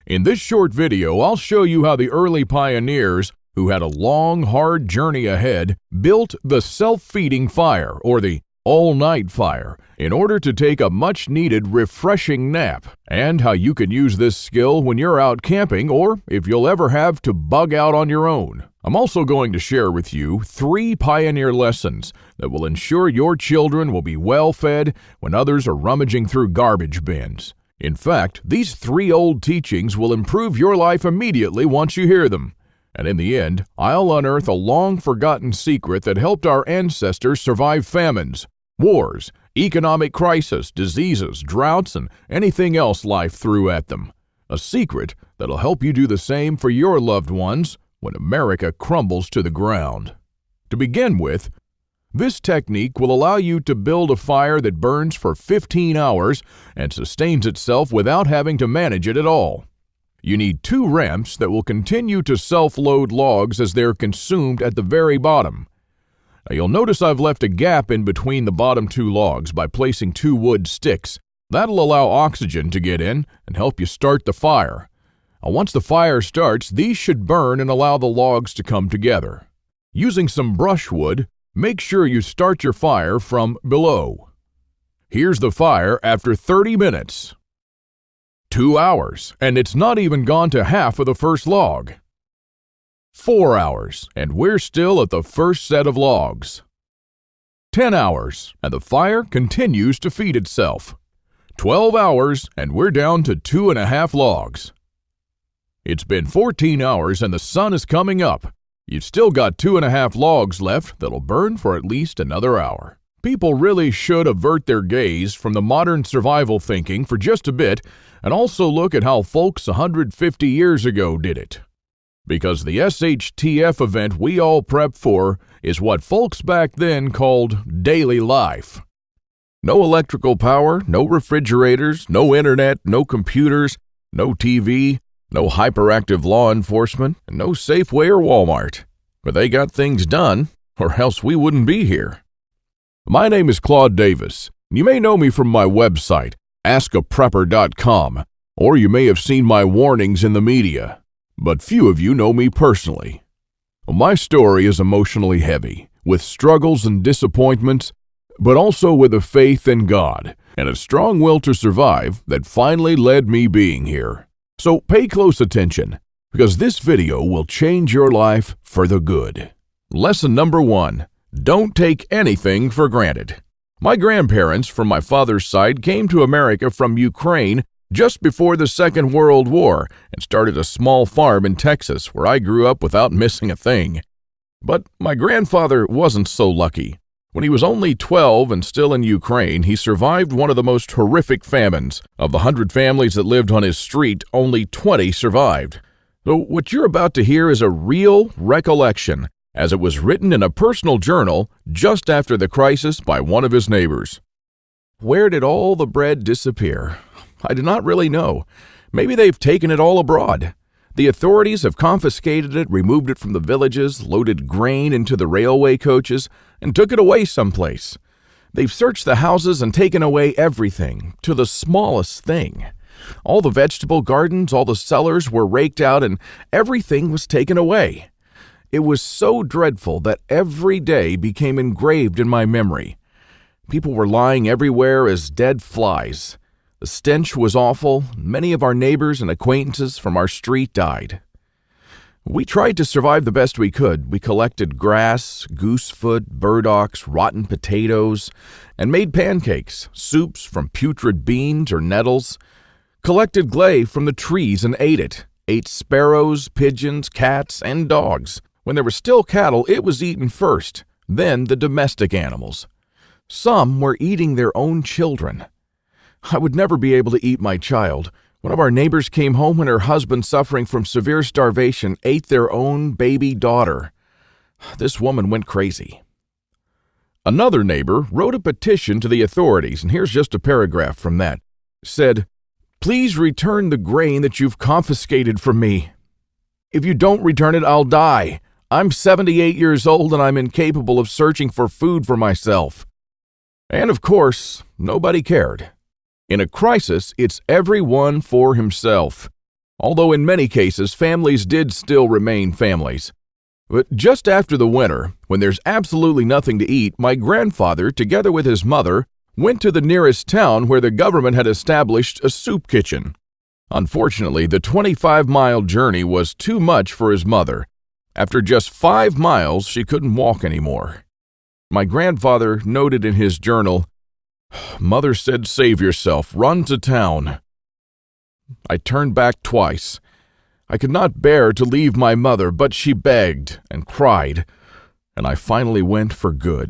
In this short video, I'll show you how the early pioneers, who had a long, hard journey ahead, built the self-feeding fire, or the all-night fire, in order to take a much-needed refreshing nap, and how you can use this skill when you're out camping or if you'll ever have to bug out on your own. I'm also going to share with you 3 pioneer lessons that will ensure your children will be well-fed when others are rummaging through garbage bins. In fact, these 3 old teachings will improve your life immediately once you hear them. And in the end, I'll unearth a long-forgotten secret that helped our ancestors survive famines, wars, economic crisis, diseases, droughts, and anything else life threw at them. A secret that'll help you do the same for your loved ones when America crumbles to the ground. To begin with, this technique will allow you to build a fire that burns for 15 hours and sustains itself without having to manage it at all. You need 2 ramps that will continue to self-load logs as they're consumed at the very bottom. Now you'll notice I've left a gap in between the bottom 2 logs by placing 2 wood sticks. That'll allow oxygen to get in and help you start the fire. Now once the fire starts, these should burn and allow the logs to come together. Using some brushwood, make sure you start your fire from below. Here's the fire after 30 minutes. 2 hours, and it's not even gone to half of the first log. 4 hours, and we're still at the first set of logs. 10 hours, and the fire continues to feed itself. 12 hours, and we're down to 2.5 logs. It's been 14 hours, and the sun is coming up. You've still got 2.5 logs left that'll burn for at least another hour. People really should avert their gaze from the modern survival thinking for just a bit and also look at how folks 150 years ago did it. Because the SHTF event we all prep for is what folks back then called daily life. No electrical power, no refrigerators, no internet, no computers, no TV, no hyperactive law enforcement, and no Safeway or Walmart. But they got things done, or else we wouldn't be here. My name is Claude Davis. You may know me from my website, askaprepper.com, or you may have seen my warnings in the media, but few of you know me personally. My story is emotionally heavy, with struggles and disappointments, but also with a faith in God and a strong will to survive that finally led me being here. So pay close attention, because this video will change your life for the good. Lesson number 1, don't take anything for granted. My grandparents from my father's side came to America from Ukraine just before the Second World War and started a small farm in Texas where I grew up without missing a thing. But my grandfather wasn't so lucky. When he was only 12 and still in Ukraine, he survived one of the most horrific famines. Of the 100 families that lived on his street, only 20 survived. So what you're about to hear is a real recollection, as it was written in a personal journal just after the crisis by one of his neighbors. Where did all the bread disappear? I do not really know. Maybe they've taken it all abroad. The authorities have confiscated it, removed it from the villages, loaded grain into the railway coaches, and took it away someplace. They've searched the houses and taken away everything, to the smallest thing. All the vegetable gardens, all the cellars were raked out, and everything was taken away. It was so dreadful that every day became engraved in my memory. People were lying everywhere as dead flies. The stench was awful. Many of our neighbors and acquaintances from our street died. We tried to survive the best we could. We collected grass, goosefoot, burdocks, rotten potatoes, and made pancakes, soups from putrid beans or nettles, collected clay from the trees and ate it, ate sparrows, pigeons, cats, and dogs. When there were still cattle, it was eaten first, then the domestic animals. Some were eating their own children. I would never be able to eat my child. One of our neighbors came home when her husband, suffering from severe starvation, ate their own baby daughter. This woman went crazy. Another neighbor wrote a petition to the authorities, and here's just a paragraph from that. Said, "Please return the grain that you've confiscated from me. If you don't return it, I'll die. I'm 78 years old and I'm incapable of searching for food for myself." And of course, nobody cared. In a crisis, it's everyone for himself. although in many cases families did still remain families. But just after the winter, when there's absolutely nothing to eat, my grandfather, together with his mother, went to the nearest town where the government had established a soup kitchen. Unfortunately, the 25-mile journey was too much for his mother. After just 5 miles, she couldn't walk anymore. My grandfather noted in his journal, "Mother said, save yourself, run to town." I turned back twice. I could not bear to leave my mother, but she begged and cried, and I finally went for good.